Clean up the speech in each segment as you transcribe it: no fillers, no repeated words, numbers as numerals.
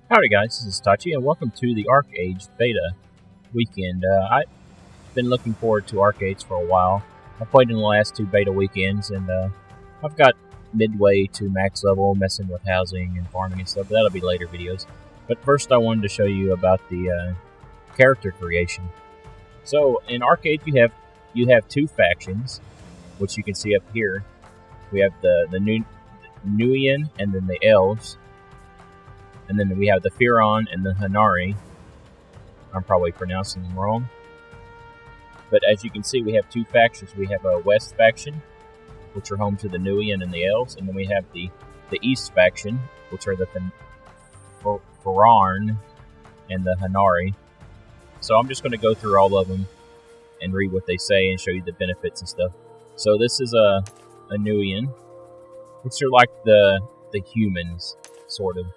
Howdy guys, this is Tachi and welcome to the ArcheAge beta weekend. I've been looking forward to ArcheAge for a while. I played in the last two beta weekends and I've got midway to max level, messing with housing and farming and stuff, but that'll be later videos. But first I wanted to show you about the character creation. So in ArcheAge you have two factions, which you can see up here. We have the Nuian and then the Elves. And then we have the Firon and the Qunari. I'm probably pronouncing them wrong. But as you can see, we have two factions. We have a West faction, which are home to the Nuian and the Elves. And then we have the East faction, which are the Firon and the Qunari. So I'm just going to go through all of them and read what they say and show you the benefits and stuff. So this is a Nuian, which are like the humans, sort of.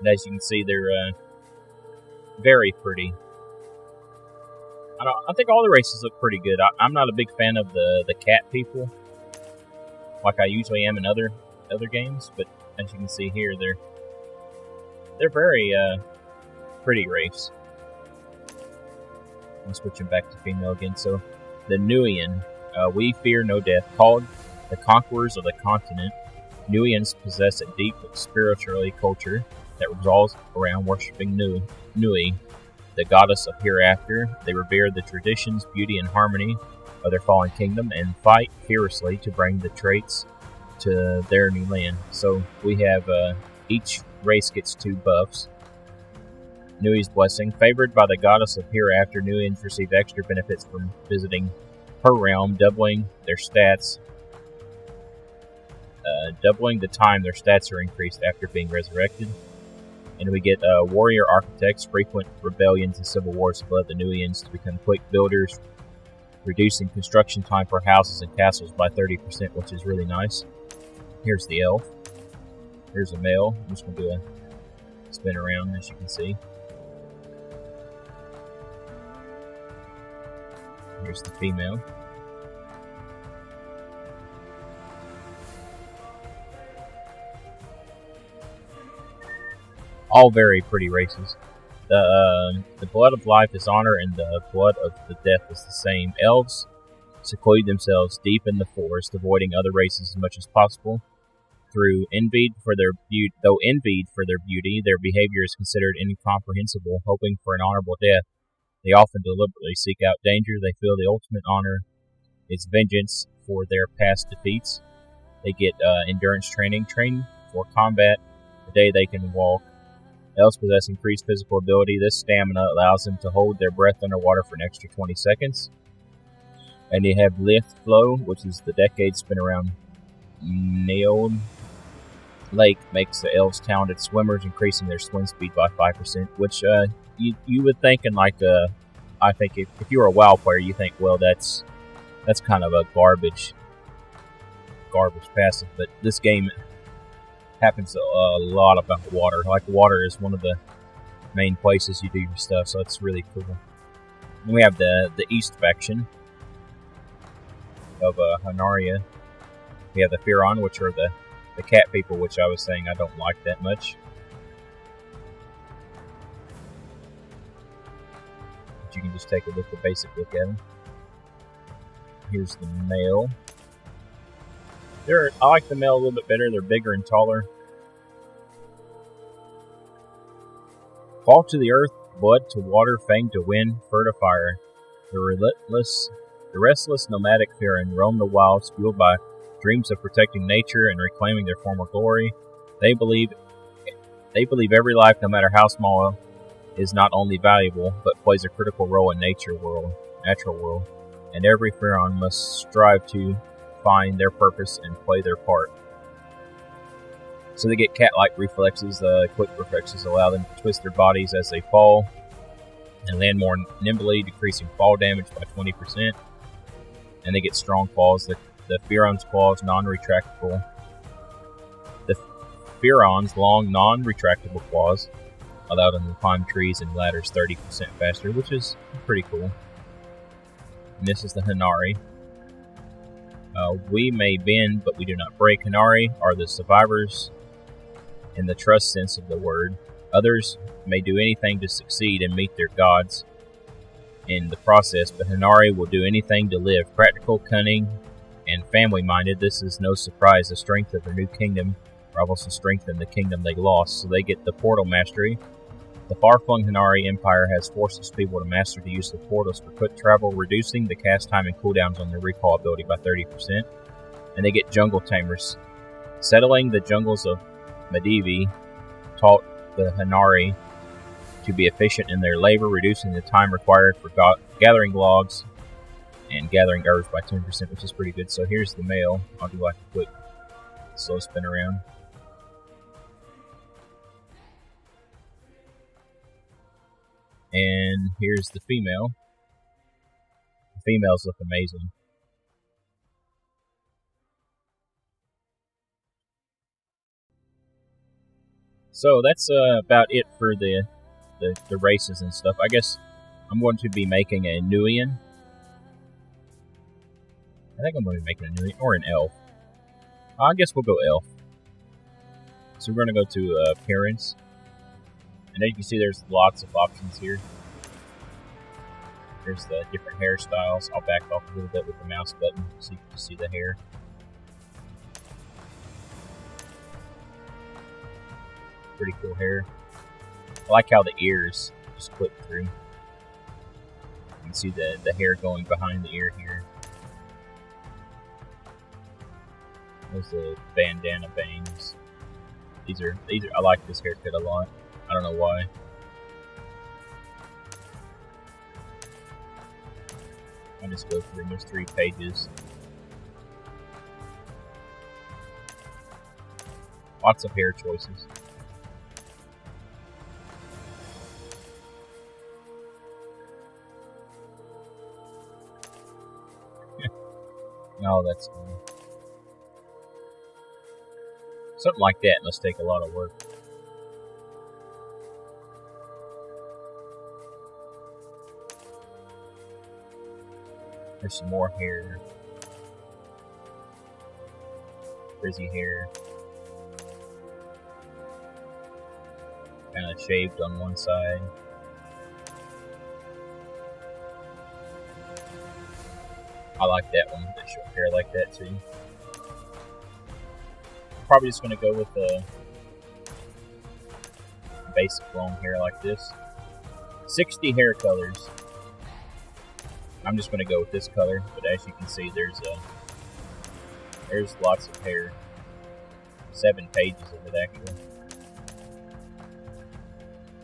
And as you can see, they're very pretty. I think all the races look pretty good. I'm not a big fan of the cat people, like I usually am in other games. But as you can see here, they're very pretty race. I'm switching back to female again. So the Nuian, we fear no death. Called the conquerors of the continent, Nuians possess a deep spiritual culture that revolves around worshipping Nui, the goddess of hereafter. They revere the traditions, beauty, and harmony of their fallen kingdom and fight fiercely to bring the traits to their new land. So we have each race gets two buffs. Nui's blessing. Favored by the goddess of hereafter, Nuians receive extra benefits from visiting her realm, doubling their stats. Doubling the time their stats are increased after being resurrected. And we get warrior architects, frequent rebellions and civil wars have led the Nuians to become quick builders, reducing construction time for houses and castles by 30%, which is really nice. Here's the elf. Here's a male. I'm just going to do a spin around, as you can see. Here's the female. All very pretty races. The blood of life is honor, and the blood of the death is the same. Elves seclude themselves deep in the forest, avoiding other races as much as possible. Though envied for their beauty, their behavior is considered incomprehensible. Hoping for an honorable death, they often deliberately seek out danger. They feel the ultimate honor is vengeance for their past defeats. They get endurance training, train for combat the day they can walk. Elves possess increased physical ability. This stamina allows them to hold their breath underwater for an extra 20 seconds. And you have Lift Flow, which is the decade spin around Nailed Lake, makes the elves talented swimmers, increasing their swim speed by 5%, which you would think in like I think if you're a WoW player, you think, well, that's kind of a garbage passive, but this game happens a lot about water. Like, water is one of the main places you do your stuff, so it's really cool. And we have the East faction of Qunari. We have the Firon, which are the cat people, which I was saying I don't like that much. But you can just take a basic look at them. Here's the male. I like the male a little bit better. They're bigger and taller. Fall to the earth, blood to water, fang to wind, fur to fire. The restless nomadic Firon roam the wilds, fueled by dreams of protecting nature and reclaiming their former glory. They believe every life, no matter how small, is not only valuable, but plays a critical role in natural world. And every Firon must strive to find their purpose and play their part. So they get cat-like reflexes. Quick reflexes allow them to twist their bodies as they fall and land more nimbly, decreasing fall damage by 20%. And they get strong claws. The Firon's claws non-retractable. The Firon's long non-retractable claws allow them to climb trees and ladders 30% faster, which is pretty cool. And this is the Qunari. We may bend, but we do not break. Qunari are the survivors in the trust sense of the word. Others may do anything to succeed and meet their gods in the process, but Qunari will do anything to live. Practical, cunning, and family-minded, this is no surprise. The strength of their new kingdom rivals the strength in the kingdom they lost, so they get the portal mastery. The far-flung Qunari Empire has forced its people to master the use of portals for quick travel, reducing the cast time and cooldowns on their recall ability by 30%. And they get jungle tamers. Settling the jungles of Medivi taught the Qunari to be efficient in their labor, reducing the time required for gathering logs and gathering herbs by 10%, which is pretty good. So here's the male. I'll do like a quick slow spin around. And here's the female. The females look amazing. So that's about it for the races and stuff. I guess I'm going to be making a Nuian. I think I'm going to be making a Nuian or an elf. I guess we'll go elf. So we're going to go to appearance. And as you can see, there's lots of options here. There's the different hairstyles. I'll back off a little bit with the mouse button so you can see the hair. Pretty cool hair. I like how the ears just clip through. You can see the hair going behind the ear here. There's the bandana bangs. These are I like this haircut a lot. I don't know why. I'll just go through. There's 3 pages. Lots of hair choices. Oh, that's cool. Something like that must take a lot of work. There's some more hair. Frizzy hair. Kind of shaved on one side. I like that one, that short hair like that too. Probably just going to go with the basic long hair like this. 60 hair colors. I'm just going to go with this color, but as you can see, there's lots of hair. 7 pages of it actually.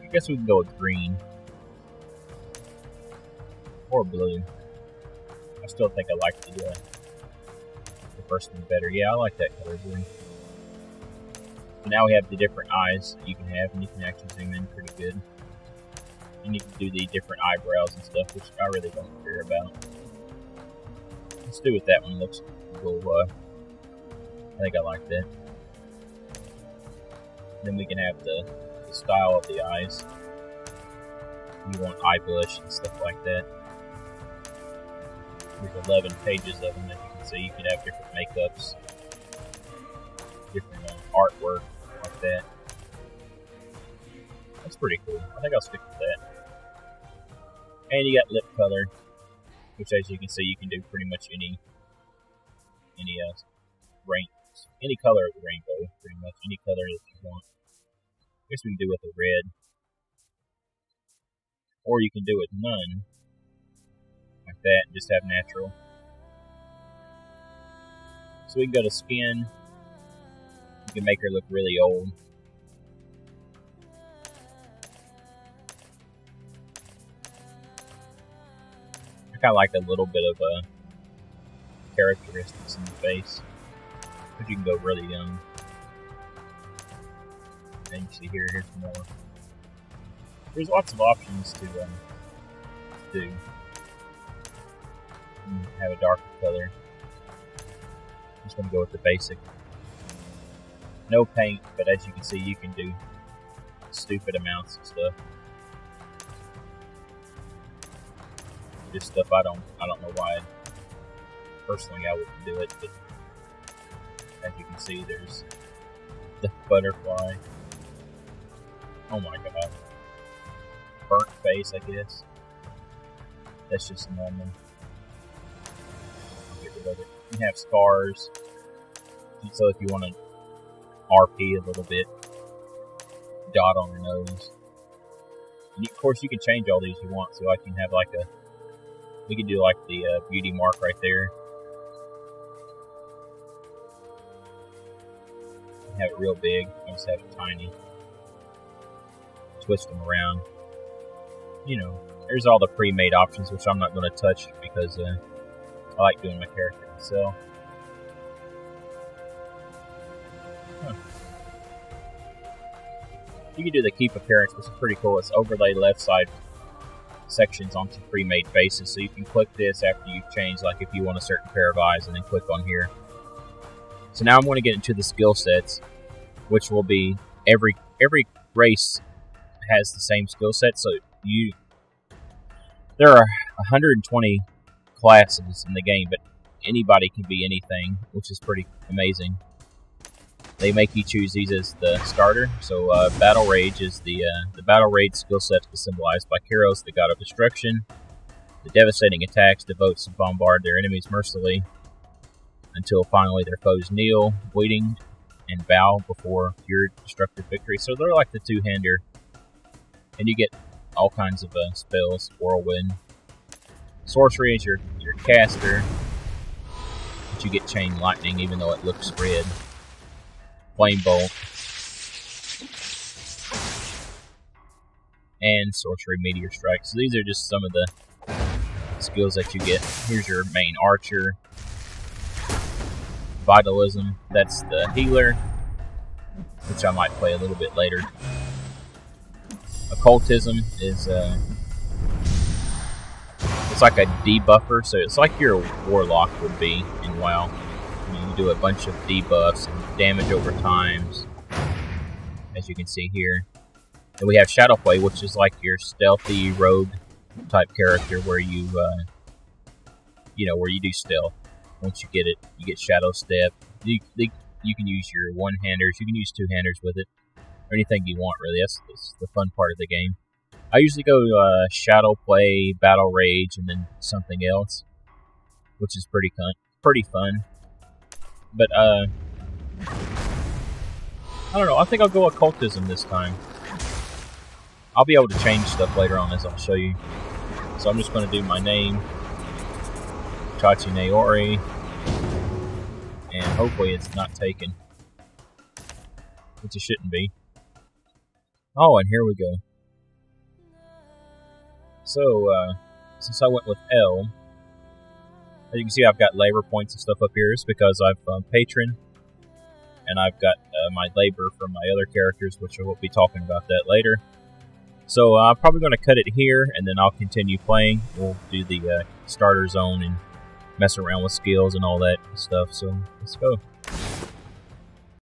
I guess we can go with green or blue. I still think I like the first one better. Yeah, I like that color blue. So now we have the different eyes that you can have, and you can actually zoom in pretty good. And you can do the different eyebrows and stuff, which I really don't care about. Let's do what that one looks a little, I think I like that. Then we can have the style of the eyes. You want eye blush and stuff like that. There's 11 pages of them, as you can see. You can have different makeups, different artwork like that. That's pretty cool. I think I'll stick with that. And you got lip color, which, as you can see, you can do pretty much any color of the rainbow, pretty much any color that you want. I guess we can do with a red, or you can do it none, like that, and just have natural. So we can go to skin. You can make her look really old. I kind of like a little bit of characteristics in the face, but you can go really young. And you see here's more. There's lots of options to do. You can have a darker color. I'm just going to go with the basic. No paint, but as you can see, you can do stupid amounts of stuff. Just stuff I don't know why. Personally, I wouldn't do it, but as you can see, there's the butterfly. Oh my god. Burnt face, I guess. That's just normal. I'll get rid of it. You have scars. So if you want to RP a little bit, dot on your nose. And of course, you can change all these you want. So I can have like a, we can do like the beauty mark right there. Have it real big. I just have it tiny. Twist them around. You know, there's all the pre-made options, which I'm not going to touch because I like doing my character myself. Huh. You can do the keep appearance, which is pretty cool. It's overlay left side sections onto pre-made faces, so you can click this after you've changed, like if you want a certain pair of eyes, and then click on here. So now I'm going to get into the skill sets, which will be every race has the same skill set. So there are 120 classes in the game, but anybody can be anything, which is pretty amazing. They make you choose these as the starter. So Battle Rage is the Battle Rage skill set is symbolized by Kairos, the god of destruction. The devastating attacks devotes to bombard their enemies mercilessly until finally their foes kneel, bleeding, and bow before pure destructive victory. So they're like the two-hander, and you get all kinds of spells. Whirlwind. Sorcery is your caster, but you get chain lightning even though it looks red. Flame bolt. And sorcery meteor strike. So these are just some of the skills that you get. Here's your main archer. Vitalism, that's the healer, which I might play a little bit later. Occultism is it's like a debuffer, so it's like your warlock would be in WoW. You do a bunch of debuffs and damage over times, as you can see here. And we have Shadowplay, which is like your stealthy rogue type character, where you where you do stealth. Once you get it, you get Shadow Step. You can use your one-handers. You can use two-handers with it. Or anything you want, really. That's the fun part of the game. I usually go Shadow Play, Battle Rage, and then something else, which is pretty fun. But, I don't know. I think I'll go Occultism this time. I'll be able to change stuff later on, as I'll show you. So I'm just going to do my name. Chachi Naori, and hopefully it's not taken, which it shouldn't be. Oh, and here we go. So, since I went with L, as you can see, I've got labor points and stuff up here. It's because I've patron, and I've got my labor from my other characters, which I will be talking about that later. So I'm probably going to cut it here, and then I'll continue playing. We'll do the starter zone and mess around with skills and all that stuff, so let's go.